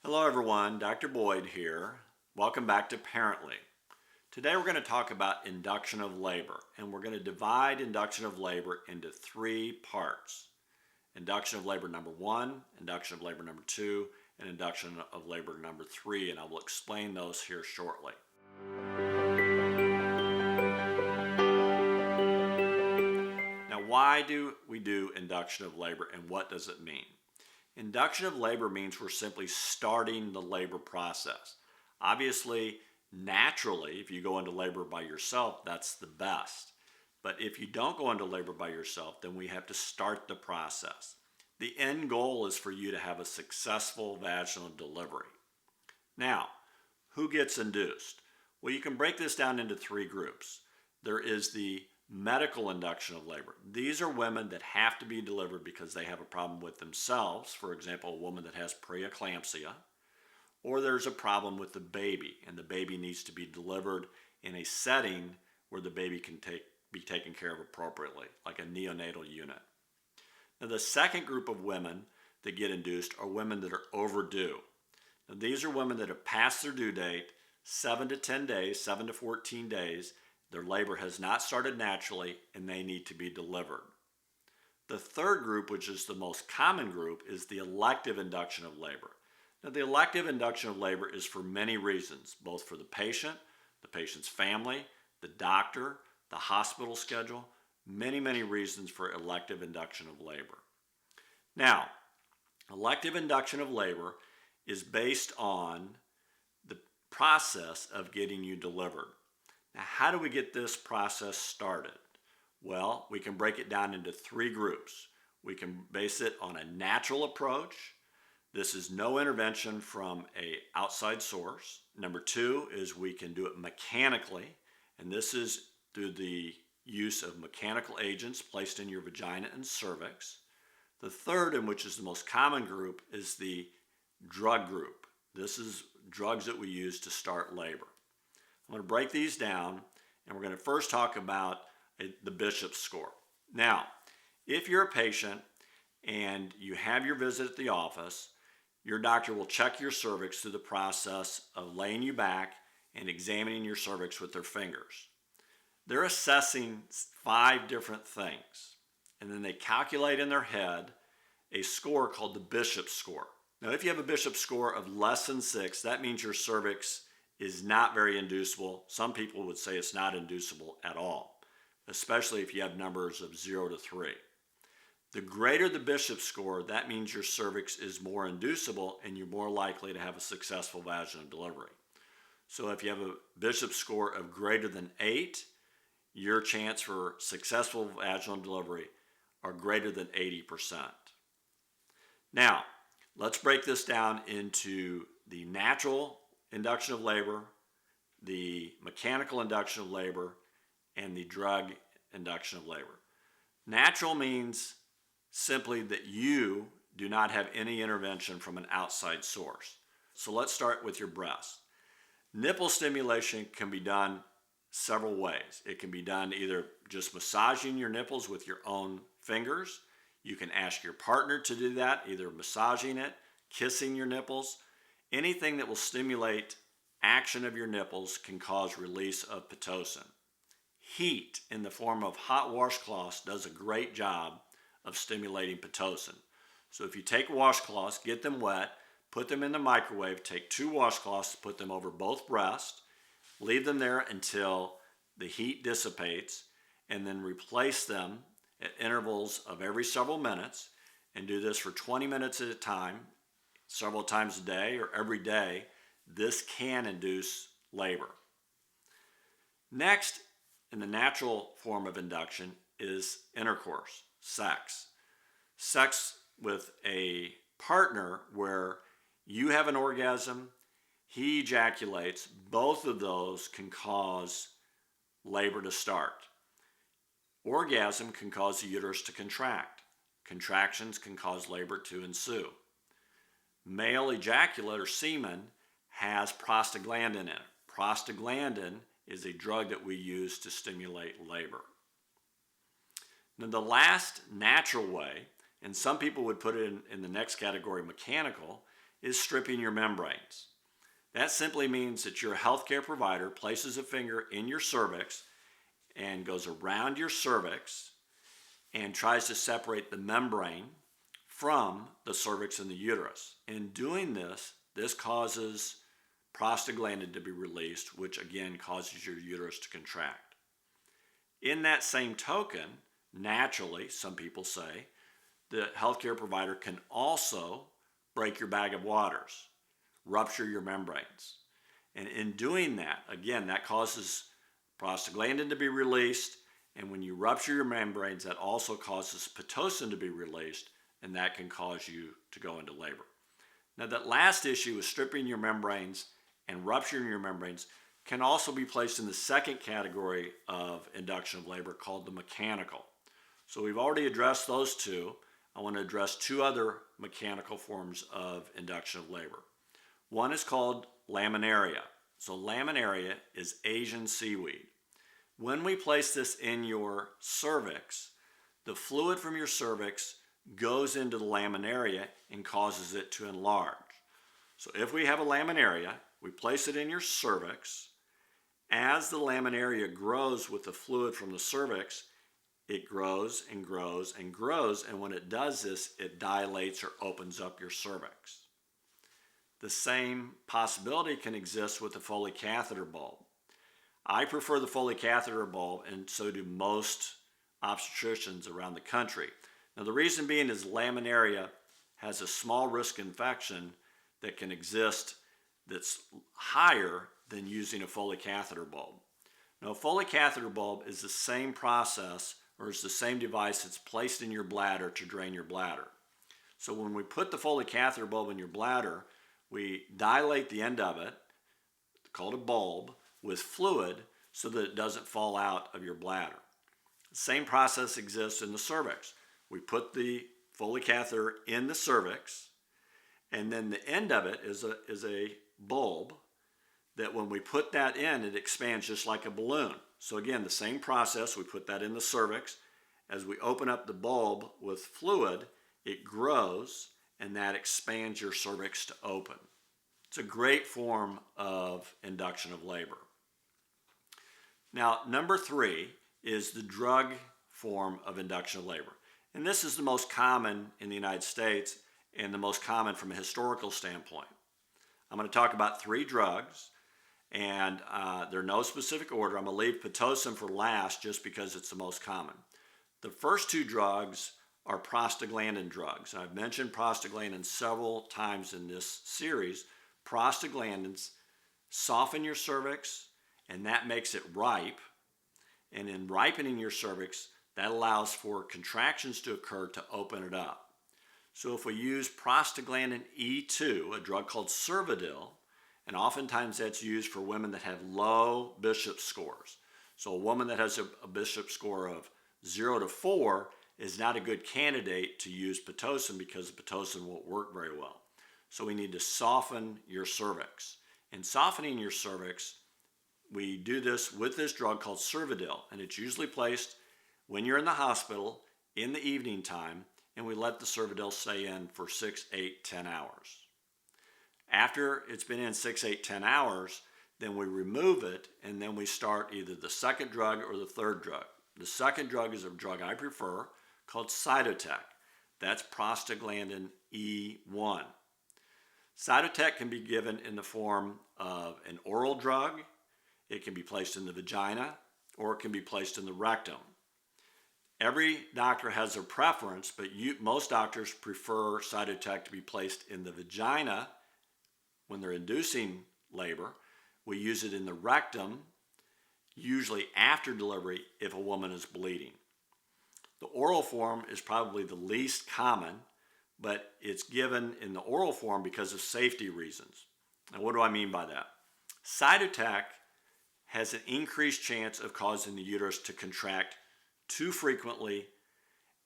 Hello everyone, Dr. Boyd here. Welcome back to Parently. Today we're going to talk about induction of labor, and we're going to divide induction of labor into three parts. Induction of labor number 1, induction of labor number 2, and induction of labor number 3, and I will explain those here shortly. Now, why do we do induction of labor and what does it mean? Induction of labor means we're simply starting the labor process. Obviously, naturally, if you go into labor by yourself, that's the best. But if you don't go into labor by yourself, then we have to start the process. The end goal is for you to have a successful vaginal delivery. Now, who gets induced? Well, you can break this down into three groups. There is the medical induction of labor. These are women that have to be delivered because they have a problem with themselves. For example, a woman that has preeclampsia, or there's a problem with the baby and the baby needs to be delivered in a setting where the baby can be taken care of appropriately, like a neonatal unit. Now, the second group of women that get induced are women that are overdue. Now, these are women that have passed their due date 7 to 10 days, 7 to 14 days. Their labor has not started naturally and they need to be delivered. The third group, which is the most common group, is the elective induction of labor. Now, the elective induction of labor is for many reasons, both for the patient's family, the doctor, the hospital schedule, many reasons for elective induction of labor. Now, elective induction of labor is based on the process of getting you delivered. Now, how do we get this process started? Well, we can break it down into three groups. We can base it on a natural approach. This is no intervention from an outside source. Number 2 is we can do it mechanically, and this is through the use of mechanical agents placed in your vagina and cervix. The third, and which is the most common group, is the drug group. This is drugs that we use to start labor. I'm going to break these down, and we're going to first talk about the Bishop's score. Now, if you're a patient and you have your visit at the office, your doctor will check your cervix through the process of laying you back and examining your cervix with their fingers. They're assessing 5 different things, and then they calculate in their head a score called the Bishop's score. Now, if you have a Bishop's score of less than 6, that means your cervix is not very inducible. Some people would say it's not inducible at all, especially if you have numbers of 0 to 3. The greater the Bishop's score, that means your cervix is more inducible and you're more likely to have a successful vaginal delivery. So if you have a Bishop's score of greater than 8, your chance for successful vaginal delivery are greater than 80%. Now, let's break this down into the natural induction of labor, the mechanical induction of labor, and the drug induction of labor. Natural means simply that you do not have any intervention from an outside source. So let's start with your breast. Nipple stimulation can be done several ways. It can be done either just massaging your nipples with your own fingers. You can ask your partner to do that, either massaging it, kissing your nipples. Anything that will stimulate action of your nipples can cause release of Pitocin. Heat in the form of hot washcloths does a great job of stimulating Pitocin. So if you take washcloths, get them wet, put them in the microwave, take 2 washcloths, put them over both breasts, leave them there until the heat dissipates, and then replace them at intervals of every several minutes, and do this for 20 minutes at a time, several times a day or every day. This can induce labor. Next, in the natural form of induction, is intercourse, sex. Sex with a partner where you have an orgasm, he ejaculates. Both of those can cause labor to start. Orgasm can cause the uterus to contract. Contractions can cause labor to ensue. Male ejaculate or semen has prostaglandin in it. Prostaglandin is a drug that we use to stimulate labor. Now, the last natural way, and some people would put it in the next category, mechanical, is stripping your membranes. That simply means that your healthcare provider places a finger in your cervix and goes around your cervix and tries to separate the membrane from the cervix and the uterus. In doing this, this causes prostaglandin to be released, which again causes your uterus to contract. In that same token, naturally, some people say, the healthcare provider can also break your bag of waters, rupture your membranes. And in doing that, again, that causes prostaglandin to be released, and when you rupture your membranes, that also causes Pitocin to be released, and that can cause you to go into labor. Now, that last issue is stripping your membranes and rupturing your membranes can also be placed in the second category of induction of labor called the mechanical. So we've already addressed those two. I want to address two other mechanical forms of induction of labor. One is called laminaria. So laminaria is Asian seaweed. When we place this in your cervix, the fluid from your cervix goes into the laminaria and causes it to enlarge. So if we have a laminaria, we place it in your cervix. As the laminaria grows with the fluid from the cervix, it grows and grows and grows, and when it does this, it dilates or opens up your cervix. The same possibility can exist with the FOLEY catheter bulb. I prefer the FOLEY catheter bulb, and so do most obstetricians around the country. Now, the reason being is laminaria has a small risk infection that can exist that's higher than using a FOLEY catheter bulb. Now, a FOLEY catheter bulb is the same process, or is the same device that's placed in your bladder to drain your bladder. So when we put the FOLEY catheter bulb in your bladder, we dilate the end of it, called a bulb, with fluid so that it doesn't fall out of your bladder. The same process exists in the cervix. We put the FOLEY catheter in the cervix, and then the end of it is a bulb that when we put that in, it expands just like a balloon. So again, the same process, we put that in the cervix. As we open up the bulb with fluid, it grows, and that expands your cervix to open. It's a great form of induction of labor. Now, number 3 is the drug form of induction of labor. And this is the most common in the United States and the most common from a historical standpoint. I'm going to talk about 3 drugs, and they're no specific order. I'm going to leave Pitocin for last just because it's the most common. The first 2 drugs are prostaglandin drugs. And I've mentioned prostaglandins several times in this series. Prostaglandins soften your cervix, and that makes it ripe. And in ripening your cervix, that allows for contractions to occur to open it up. So if we use prostaglandin E2, a drug called Cervidil, and oftentimes that's used for women that have low Bishop scores. So a woman that has a Bishop score of 0 to 4 is not a good candidate to use Pitocin because Pitocin won't work very well. So we need to soften your cervix. In softening your cervix, we do this with this drug called Cervidil, and it's usually placed when you're in the hospital in the evening time, and we let the Cervidil stay in for 6, 8, 10 hours. After it's been in 6, 8, 10 hours, then we remove it, and then we start either the second drug or the third drug. The second drug is a drug I prefer called Cytotec. That's prostaglandin E1. Cytotec can be given in the form of an oral drug, it can be placed in the vagina, or it can be placed in the rectum. Every doctor has a preference, but most doctors prefer Cytotec to be placed in the vagina when they're inducing labor. We use it in the rectum, usually after delivery if a woman is bleeding. The oral form is probably the least common, but it's given in the oral form because of safety reasons. Now, what do I mean by that? Cytotec has an increased chance of causing the uterus to contract too frequently,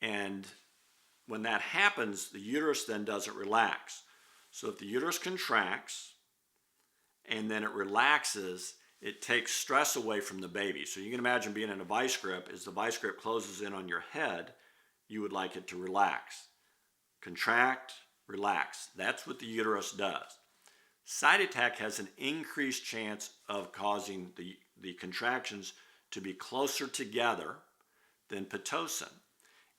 and when that happens, the uterus then doesn't relax. So if the uterus contracts and then it relaxes, it takes stress away from the baby. So you can imagine being in a vice grip. As the vice grip closes in on your head, you would like it to relax. Contract, relax. That's what the uterus does. Cytotec has an increased chance of causing the contractions to be closer together than Pitocin.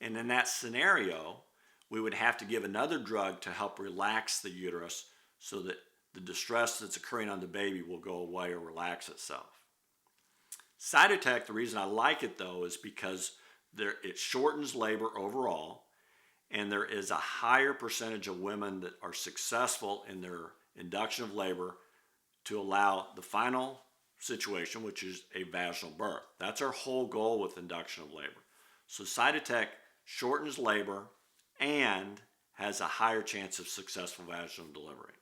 And in that scenario, we would have to give another drug to help relax the uterus so that the distress that's occurring on the baby will go away or relax itself. Cytotec, the reason I like it though, is because it shortens labor overall, and there is a higher percentage of women that are successful in their induction of labor to allow the final situation, which is a vaginal birth. That's our whole goal with induction of labor. So Cytotec shortens labor and has a higher chance of successful vaginal delivery.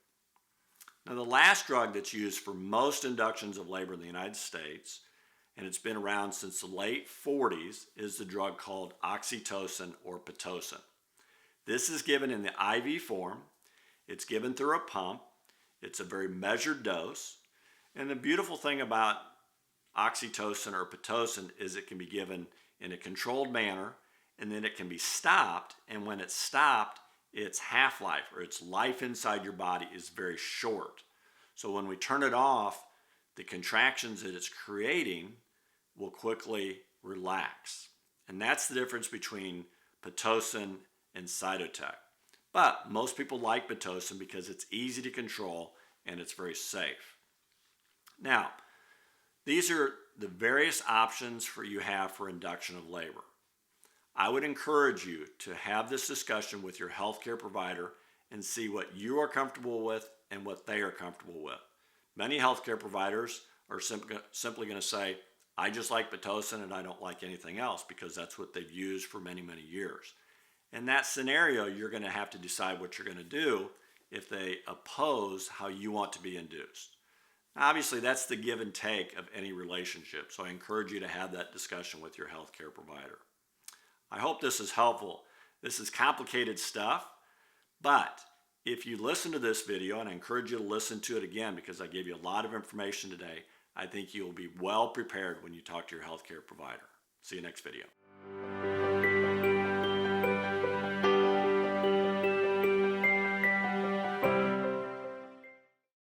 Now, the last drug that's used for most inductions of labor in the United States, and it's been around since the late 40s, is the drug called OXYTOCIN or Pitocin. This is given in the IV form. It's given through a pump. It's a very measured dose. And the beautiful thing about oxytocin or Pitocin is it can be given in a controlled manner, and then it can be stopped. And when it's stopped, its half-life or its life inside your body is very short. So when we turn it off, the contractions that it's creating will quickly relax. And that's the difference between Pitocin and Cytotec. But most people like Pitocin because it's easy to control and it's very safe. Now, these are the various options you have for induction of labor. I would encourage you to have this discussion with your healthcare provider and see what you are comfortable with and what they are comfortable with. Many healthcare providers are simply going to say, I just like Pitocin and I don't like anything else, because that's what they've used for many, many years. In that scenario, you're going to have to decide what you're going to do if they oppose how you want to be induced. Now, obviously, that's the give and take of any relationship, so I encourage you to have that discussion with your healthcare provider. I hope this is helpful. This is complicated stuff, but if you listen to this video, and I encourage you to listen to it again because I gave you a lot of information today, I think you'll be well prepared when you talk to your healthcare provider. See you next video.